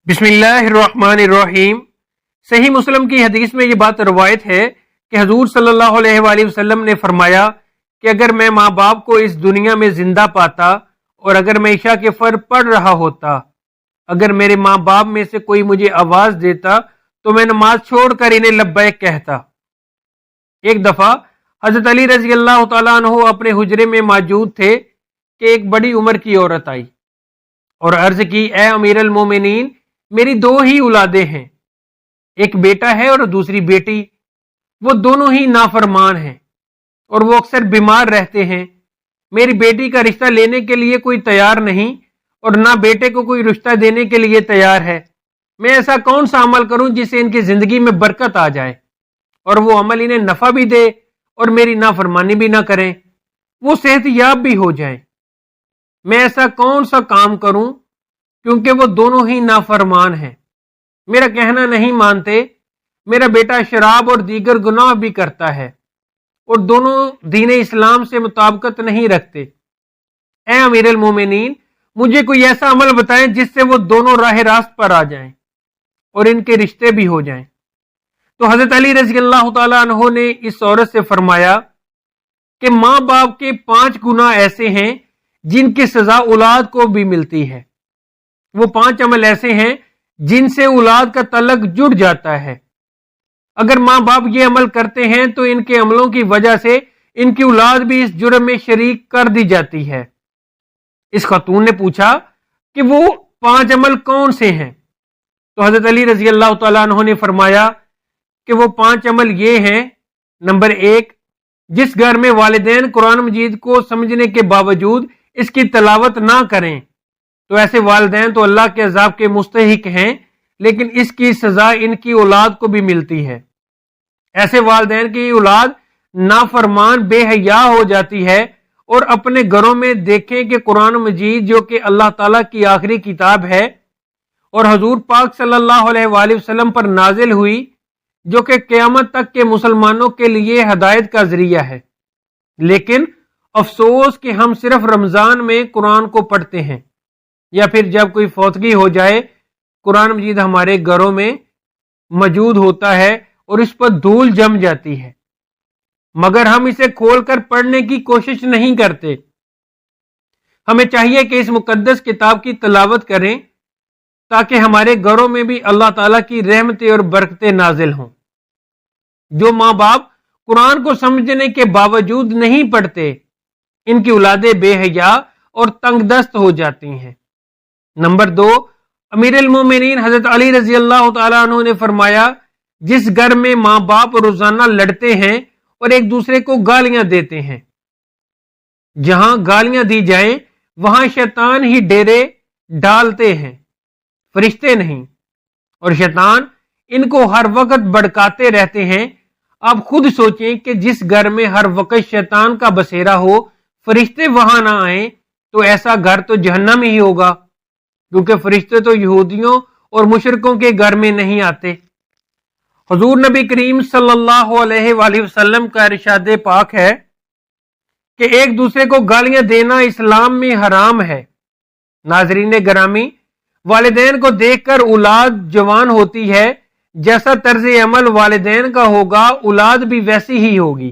بسم اللہ الرحمن الرحیم۔ صحیح مسلم کی حدیث میں یہ بات روایت ہے کہ حضور صلی اللہ علیہ وآلہ وسلم نے فرمایا کہ اگر میں ماں باپ کو اس دنیا میں زندہ پاتا اور اگر میں عشاء کے فرض پڑھ رہا ہوتا، اگر میرے ماں باپ میں سے کوئی مجھے آواز دیتا تو میں نماز چھوڑ کر انہیں لبیک کہتا۔ ایک دفعہ حضرت علی رضی اللہ تعالیٰ عنہ اپنے حجرے میں موجود تھے کہ ایک بڑی عمر کی عورت آئی اور عرض کی، اے امیر المومنین، میری دو ہی اولادیں ہیں، ایک بیٹا ہے اور دوسری بیٹی، وہ دونوں ہی نافرمان ہیں اور وہ اکثر بیمار رہتے ہیں۔ میری بیٹی کا رشتہ لینے کے لیے کوئی تیار نہیں اور نہ بیٹے کو کوئی رشتہ دینے کے لیے تیار ہے۔ میں ایسا کون سا عمل کروں جس سے ان کی زندگی میں برکت آ جائے اور وہ عمل انہیں نفع بھی دے اور میری نافرمانی بھی نہ کریں، وہ صحت یاب بھی ہو جائیں۔ میں ایسا کون سا کام کروں کیونکہ وہ دونوں ہی نافرمان ہیں، میرا کہنا نہیں مانتے، میرا بیٹا شراب اور دیگر گناہ بھی کرتا ہے اور دونوں دین اسلام سے مطابقت نہیں رکھتے۔ اے امیر المومنین، مجھے کوئی ایسا عمل بتائیں جس سے وہ دونوں راہ راست پر آ جائیں اور ان کے رشتے بھی ہو جائیں۔ تو حضرت علی رضی اللہ تعالیٰ عنہ نے اس عورت سے فرمایا کہ ماں باپ کے 5 گناہ ایسے ہیں جن کی سزا اولاد کو بھی ملتی ہے۔ وہ 5 عمل ایسے ہیں جن سے اولاد کا تعلق جڑ جاتا ہے۔ اگر ماں باپ یہ عمل کرتے ہیں تو ان کے عملوں کی وجہ سے ان کی اولاد بھی اس جرم میں شریک کر دی جاتی ہے۔ اس خاتون نے پوچھا کہ وہ 5 عمل کون سے ہیں؟ تو حضرت علی رضی اللہ تعالیٰ عنہ نے فرمایا کہ وہ 5 عمل یہ ہیں۔ نمبر 1، جس گھر میں والدین قرآن مجید کو سمجھنے کے باوجود اس کی تلاوت نہ کریں تو ایسے والدین تو اللہ کے عذاب کے مستحق ہیں، لیکن اس کی سزا ان کی اولاد کو بھی ملتی ہے۔ ایسے والدین کی اولاد نافرمان بے حیا ہو جاتی ہے اور اپنے گھروں میں دیکھیں کہ قرآن مجید جو کہ اللہ تعالیٰ کی آخری کتاب ہے اور حضور پاک صلی اللہ علیہ وآلہ وسلم پر نازل ہوئی، جو کہ قیامت تک کے مسلمانوں کے لیے ہدایت کا ذریعہ ہے، لیکن افسوس کہ ہم صرف رمضان میں قرآن کو پڑھتے ہیں یا پھر جب کوئی فوتگی ہو جائے قرآن مجید ہمارے گھروں میں موجود ہوتا ہے اور اس پر دھول جم جاتی ہے، مگر ہم اسے کھول کر پڑھنے کی کوشش نہیں کرتے۔ ہمیں چاہیے کہ اس مقدس کتاب کی تلاوت کریں تاکہ ہمارے گھروں میں بھی اللہ تعالیٰ کی رحمتیں اور برکتیں نازل ہوں۔ جو ماں باپ قرآن کو سمجھنے کے باوجود نہیں پڑھتے، ان کی اولادیں بے حیا اور تنگ دست ہو جاتی ہیں۔ نمبر 2، امیر المومنین حضرت علی رضی اللہ تعالیٰ عنہ نے فرمایا، جس گھر میں ماں باپ روزانہ لڑتے ہیں اور ایک دوسرے کو گالیاں دیتے ہیں، جہاں گالیاں دی جائیں وہاں شیطان ہی ڈیرے ڈالتے ہیں، فرشتے نہیں، اور شیطان ان کو ہر وقت بھڑکاتے رہتے ہیں۔ آپ خود سوچیں کہ جس گھر میں ہر وقت شیطان کا بسیرا ہو، فرشتے وہاں نہ آئیں، تو ایسا گھر تو جہنم ہی ہوگا، کیونکہ فرشتے تو یہودیوں اور مشرکوں کے گھر میں نہیں آتے۔ حضور نبی کریم صلی اللہ علیہ وآلہ وسلم کا ارشاد پاک ہے کہ ایک دوسرے کو گالیاں دینا اسلام میں حرام ہے۔ ناظرین گرامی، والدین کو دیکھ کر اولاد جوان ہوتی ہے، جیسا طرز عمل والدین کا ہوگا اولاد بھی ویسی ہی ہوگی۔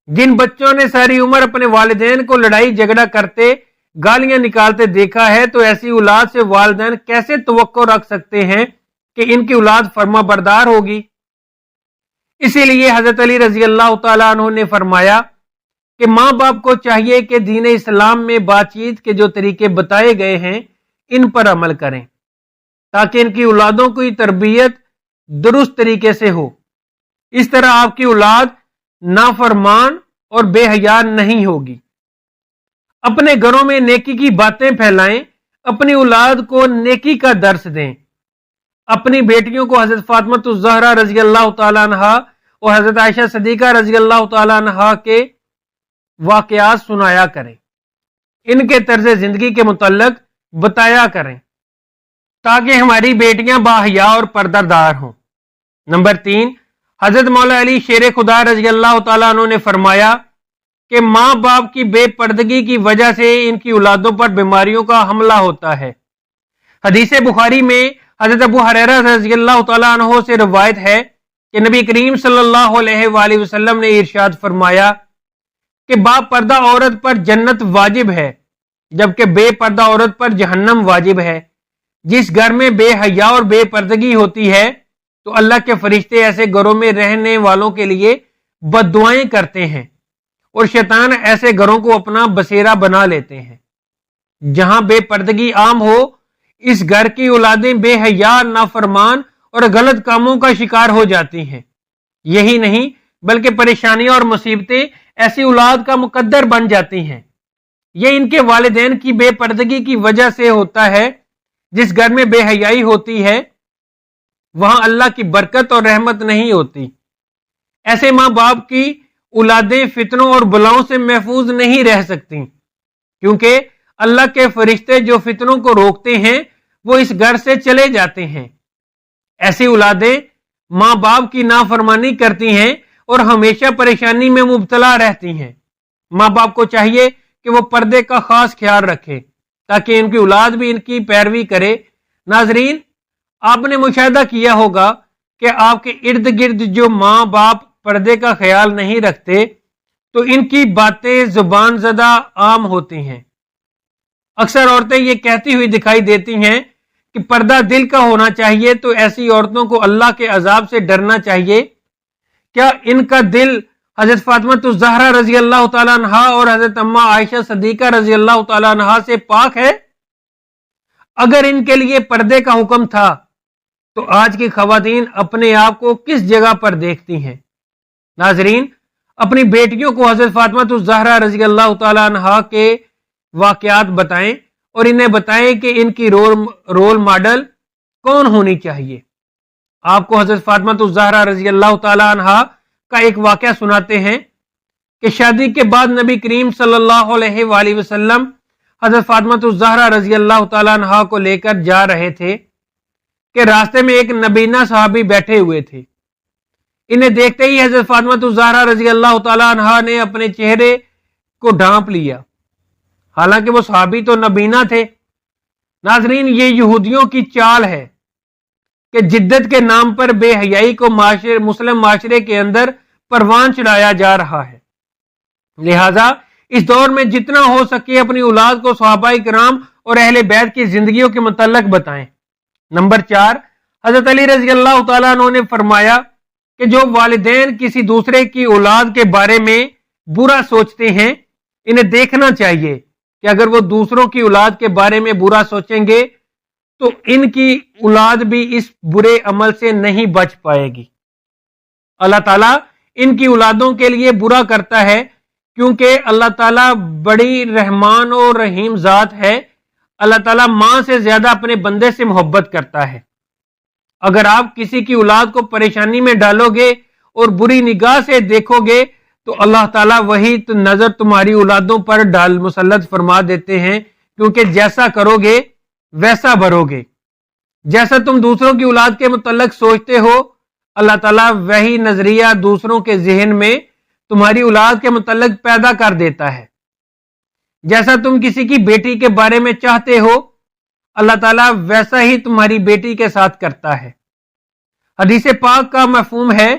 جن بچوں نے ساری عمر اپنے والدین کو لڑائی جھگڑا کرتے، گالیاں نکالتے دیکھا ہے، تو ایسی اولاد سے والدین کیسے توقع رکھ سکتے ہیں کہ ان کی اولاد فرما بردار ہوگی؟ اسی لیے حضرت علی رضی اللہ تعالیٰ عنہ نے فرمایا کہ ماں باپ کو چاہیے کہ دین اسلام میں بات چیت کے جو طریقے بتائے گئے ہیں ان پر عمل کریں تاکہ ان کی اولادوں کی تربیت درست طریقے سے ہو۔ اس طرح آپ کی اولاد نافرمان اور بے حیا نہیں ہوگی۔ اپنے گھروں میں نیکی کی باتیں پھیلائیں، اپنی اولاد کو نیکی کا درس دیں۔ اپنی بیٹیوں کو حضرت فاطمہ الزہرا رضی اللہ تعالیٰ عنہ اور حضرت عائشہ صدیقہ رضی اللہ تعالیٰ عنہ کے واقعات سنایا کریں، ان کے طرز زندگی کے متعلق بتایا کریں تاکہ ہماری بیٹیاں باحیا اور پردہ دار ہوں۔ نمبر 3، حضرت مولا علی شیر خدا رضی اللہ تعالیٰ عنہ نے فرمایا کہ ماں باپ کی بے پردگی کی وجہ سے ان کی اولادوں پر بیماریوں کا حملہ ہوتا ہے۔ حدیث بخاری میں حضرت ابو ہریرہ رضی اللہ تعالیٰ عنہ سے روایت ہے کہ نبی کریم صلی اللہ علیہ وآلہ وسلم نے ارشاد فرمایا کہ با پردہ عورت پر جنت واجب ہے جبکہ بے پردہ عورت پر جہنم واجب ہے۔ جس گھر میں بے حیا اور بے پردگی ہوتی ہے تو اللہ کے فرشتے ایسے گھروں میں رہنے والوں کے لیے بد دعائیں کرتے ہیں اور شیطان ایسے گھروں کو اپنا بسیرا بنا لیتے ہیں۔ جہاں بے پردگی عام ہو اس گھر کی اولادیں بے حیا، نافرمان اور غلط کاموں کا شکار ہو جاتی ہیں۔ یہی نہیں بلکہ پریشانیاں اور مصیبتیں ایسی اولاد کا مقدر بن جاتی ہیں۔ یہ ان کے والدین کی بے پردگی کی وجہ سے ہوتا ہے۔ جس گھر میں بے حیائی ہوتی ہے وہاں اللہ کی برکت اور رحمت نہیں ہوتی۔ ایسے ماں باپ کی اولادیں فتنوں اور بلاؤں سے محفوظ نہیں رہ سکتی، کیونکہ اللہ کے فرشتے جو فتنوں کو روکتے ہیں وہ اس گھر سے چلے جاتے ہیں۔ ایسی اولادیں ماں باپ کی نافرمانی کرتی ہیں اور ہمیشہ پریشانی میں مبتلا رہتی ہیں۔ ماں باپ کو چاہیے کہ وہ پردے کا خاص خیال رکھے تاکہ ان کی اولاد بھی ان کی پیروی کرے۔ ناظرین، آپ نے مشاہدہ کیا ہوگا کہ آپ کے ارد گرد جو ماں باپ پردے کا خیال نہیں رکھتے تو ان کی باتیں زبان زدہ عام ہوتی ہیں۔ اکثر عورتیں یہ کہتی ہوئی دکھائی دیتی ہیں کہ پردہ دل کا ہونا چاہیے، تو ایسی عورتوں کو اللہ کے عذاب سے ڈرنا چاہیے۔ کیا ان کا دل حضرت فاطمہ الزہرا رضی اللہ تعالیٰ عنہ اور حضرت اماں عائشہ صدیقہ رضی اللہ تعالیٰ عنہ سے پاک ہے؟ اگر ان کے لیے پردے کا حکم تھا تو آج کی خواتین اپنے آپ کو کس جگہ پر دیکھتی ہیں؟ ناظرین، اپنی بیٹیوں کو حضرت فاطمہ الزہرا رضی اللہ تعالیٰ عنہ کے واقعات بتائیں اور انہیں بتائیں کہ ان کی رول ماڈل کون ہونی چاہیے۔ آپ کو حضرت فاطمہ الزہرا رضی اللہ تعالیٰ عنہ کا ایک واقعہ سناتے ہیں کہ شادی کے بعد نبی کریم صلی اللہ علیہ وآلہ وسلم حضرت فاطمہ الزہرا رضی اللہ تعالیٰ عنہ کو لے کر جا رہے تھے کہ راستے میں ایک نبینا صحابی بیٹھے ہوئے تھے۔ انہیں دیکھتے ہی حضرت فاطمہ الزہرا رضی اللہ تعالیٰ عنہ نے اپنے چہرے کو ڈھانپ لیا، حالانکہ وہ صحابی تو نبینا تھے۔ ناظرین، یہ یہودیوں کی چال ہے کہ جدت کے نام پر بے حیائی کو مسلم معاشرے کے اندر پروان چڑھایا جا رہا ہے۔ لہذا اس دور میں جتنا ہو سکے اپنی اولاد کو صحابہ کرام اور اہل بیت کی زندگیوں کے متعلق بتائیں۔ نمبر 4، حضرت علی رضی اللہ تعالیٰ عنہ نے فرمایا کہ جو والدین کسی دوسرے کی اولاد کے بارے میں برا سوچتے ہیں انہیں دیکھنا چاہیے کہ اگر وہ دوسروں کی اولاد کے بارے میں برا سوچیں گے تو ان کی اولاد بھی اس برے عمل سے نہیں بچ پائے گی۔ اللہ تعالیٰ ان کی اولادوں کے لیے برا کرتا ہے کیونکہ اللہ تعالیٰ بڑی رحمان اور رحیم ذات ہے۔ اللہ تعالیٰ ماں سے زیادہ اپنے بندے سے محبت کرتا ہے۔ اگر آپ کسی کی اولاد کو پریشانی میں ڈالو گے اور بری نگاہ سے دیکھو گے تو اللہ تعالیٰ وہی نظر تمہاری اولادوں پر مسلط فرما دیتے ہیں، کیونکہ جیسا کرو گے ویسا بھرو گے۔ جیسا تم دوسروں کی اولاد کے متعلق سوچتے ہو اللہ تعالیٰ وہی نظریہ دوسروں کے ذہن میں تمہاری اولاد کے متعلق پیدا کر دیتا ہے۔ جیسا تم کسی کی بیٹی کے بارے میں چاہتے ہو اللہ تعالیٰ ویسا ہی تمہاری بیٹی کے ساتھ کرتا ہے۔ حدیث پاک کا مفہوم ہے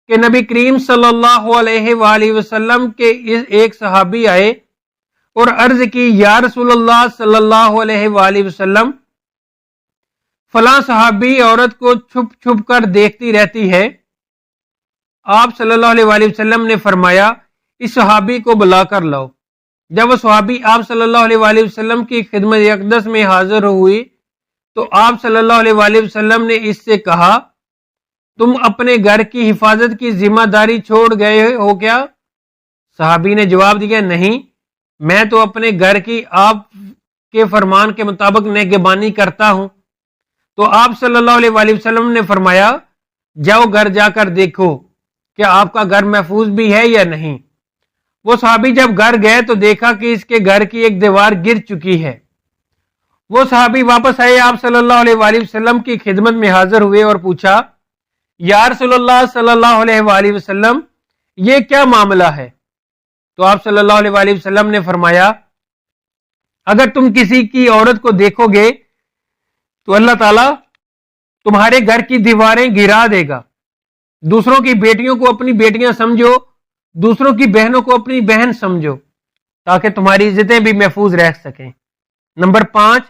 کہ نبی کریم صلی اللہ علیہ وآلہ وسلم کے ایک صحابی آئے اور عرض کی، یا رسول اللہ صلی اللہ علیہ وآلہ وسلم، فلاں صحابی عورت کو چھپ چھپ کر دیکھتی رہتی ہے۔ آپ صلی اللہ علیہ وآلہ وسلم نے فرمایا، اس صحابی کو بلا کر لاؤ۔ جب وہ صحابی آپ صلی اللہ علیہ وآلہ وسلم کی خدمت اقدس میں حاضر ہوئی تو آپ صلی اللہ علیہ وآلہ وسلم نے اس سے کہا، تم اپنے گھر کی حفاظت کی ذمہ داری چھوڑ گئے ہو کیا؟ صحابی نے جواب دیا، نہیں، میں تو اپنے گھر کی آپ کے فرمان کے مطابق نگہبانی کرتا ہوں۔ تو آپ صلی اللہ علیہ وآلہ وسلم نے فرمایا، جاؤ گھر جا کر دیکھو کیا آپ کا گھر محفوظ بھی ہے یا نہیں۔ وہ صحابی جب گھر گئے تو دیکھا کہ اس کے گھر کی ایک دیوار گر چکی ہے۔ وہ صحابی واپس آئے، آپ صلی اللہ علیہ وآلہ وسلم کی خدمت میں حاضر ہوئے اور پوچھا، یا رسول اللہ صلی اللہ علیہ وآلہ وسلم، یہ کیا معاملہ ہے؟ تو آپ صلی اللہ علیہ وآلہ وسلم نے فرمایا، اگر تم کسی کی عورت کو دیکھو گے تو اللہ تعالیٰ تمہارے گھر کی دیواریں گرا دے گا. دوسروں کی بیٹیوں کو اپنی بیٹیاں سمجھو, دوسروں کی بہنوں کو اپنی بہن سمجھو, تاکہ تمہاری عزتیں بھی محفوظ رہ سکیں. نمبر 5,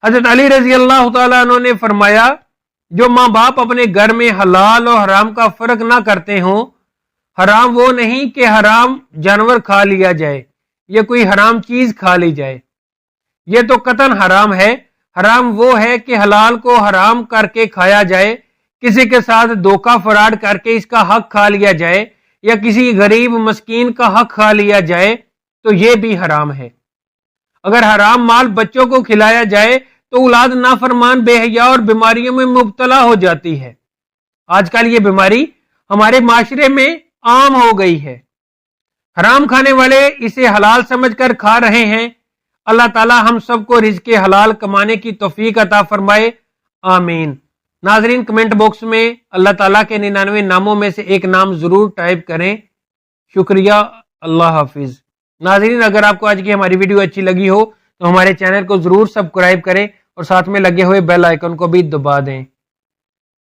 حضرت علی رضی اللہ تعالیٰ عنہ نے فرمایا جو ماں باپ اپنے گھر میں حلال اور حرام کا فرق نہ کرتے ہوں, حرام وہ نہیں کہ حرام جانور کھا لیا جائے یا کوئی حرام چیز کھا لی جائے, یہ تو قطعاً حرام ہے. حرام وہ ہے کہ حلال کو حرام کر کے کھایا جائے, کسی کے ساتھ دھوکہ فراڈ کر کے اس کا حق کھا لیا جائے یا کسی غریب مسکین کا حق کھا لیا جائے تو یہ بھی حرام ہے. اگر حرام مال بچوں کو کھلایا جائے تو اولاد نافرمان بے حیا اور بیماریوں میں مبتلا ہو جاتی ہے. آج کل یہ بیماری ہمارے معاشرے میں عام ہو گئی ہے. حرام کھانے والے اسے حلال سمجھ کر کھا رہے ہیں. اللہ تعالی ہم سب کو رزق حلال کمانے کی توفیق عطا فرمائے, آمین. ناظرین, کمنٹ باکس میں اللہ تعالیٰ کے 99 ناموں میں سے ایک نام ضرور ٹائپ کریں. شکریہ, اللہ حافظ. ناظرین, اگر آپ کو آج کی ہماری ویڈیو اچھی لگی ہو تو ہمارے چینل کو ضرور سبسکرائب کریں اور ساتھ میں لگے ہوئے بیل آئیکن کو بھی دبا دیں.